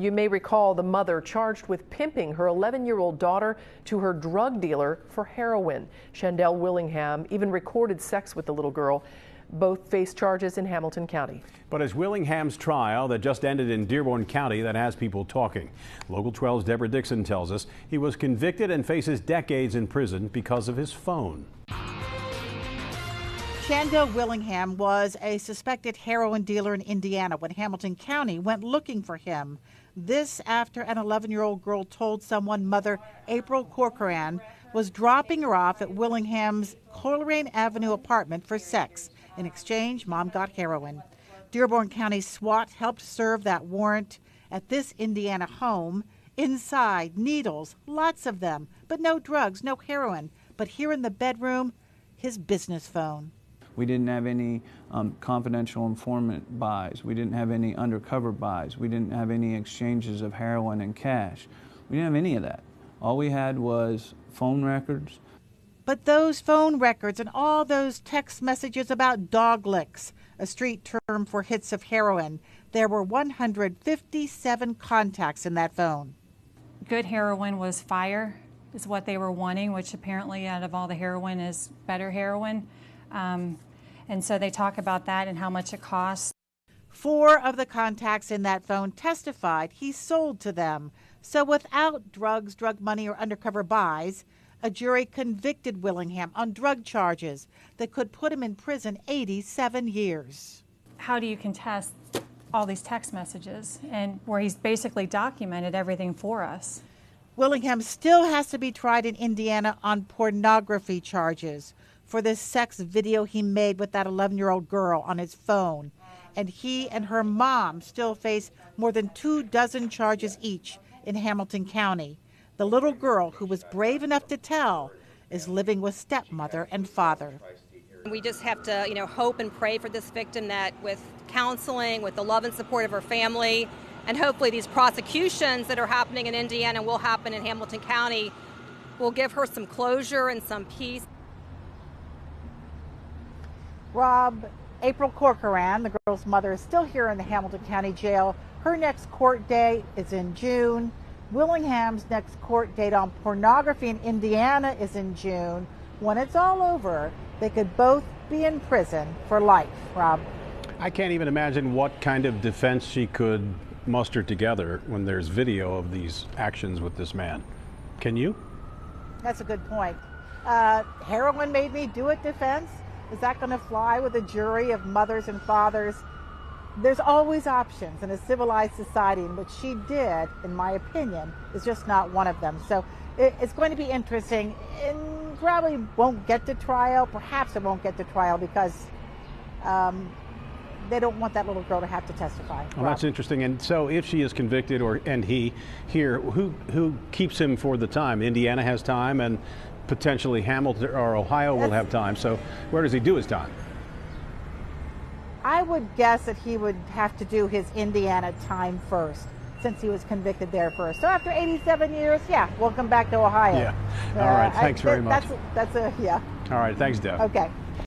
You may recall the mother charged with pimping her 11-year-old daughter to her drug dealer for heroin. Shandell Willingham even recorded sex with the little girl. Both face charges in Hamilton County. But it's Willingham's trial that just ended in Dearborn County that has people talking. Local 12's Deborah Dixon tells us he was convicted and faces decades in prison because of his phone. Shandell Willingham was a suspected heroin dealer in Indiana when Hamilton County went looking for him. This after an 11-year-old girl told someone mother April Corcoran was dropping her off at Willingham's Coleraine Avenue apartment for sex. In exchange, mom got heroin. Dearborn County SWAT helped serve that warrant at this Indiana home. Inside, needles, lots of them, but no drugs, no heroin. But here in the bedroom, his business phone. We didn't have any confidential informant buys. We didn't have any undercover buys. We didn't have any exchanges of heroin and cash. We didn't have any of that. All we had was phone records. But those phone records and all those text messages about dog licks, a street term for hits of heroin, there were 157 contacts in that phone. Good heroin was fire, is what they were wanting, which apparently out of all the heroin is better heroin. And so they talk about that and how much it costs. 4 of the contacts in that phone testified he sold to them. So without drugs, drug money, or undercover buys, a jury convicted Willingham on drug charges that could put him in prison 87 years. How do you contest all these text messages and where he's basically documented everything for us? Willingham still has to be tried in Indiana on pornography charges for this sex video he made with that 11-year-old girl on his phone. And he and her mom still face more than 24 charges each in Hamilton County. The little girl, who was brave enough to tell, is living with stepmother and father. We just have to, hope and pray for this victim that with counseling, with the love and support of her family, and hopefully these prosecutions that are happening in Indiana will happen in Hamilton County will give her some closure and some peace. Rob, April Corcoran, the girl's mother, is still here in the Hamilton County Jail. Her next court date is in June. Willingham's next court date on pornography in Indiana is in June. When it's all over, they could both be in prison for life. Rob? I can't even imagine what kind of defense she could muster together when there's video of these actions with this man. Can you? That's a good point. Heroin made me do it defense. Is that going to fly with a jury of mothers and fathers? There's always options in a civilized society, and what she did, in my opinion, is just not one of them. So it's going to be interesting, and probably won't get to trial. Perhaps it won't get to trial because they don't want that little girl to have to testify. Well, that's interesting. And so if she is convicted, and he here, who keeps him for the time? Indiana has time, and potentially Hamilton or Ohio will have time. So where does he do his time? I would guess that he would have to do his Indiana time first, since he was convicted there first. So after 87 years, yeah, we'll come back to Ohio. Yeah. All right. Thanks very much. That's a, yeah. All right. Thanks, Deb. Okay.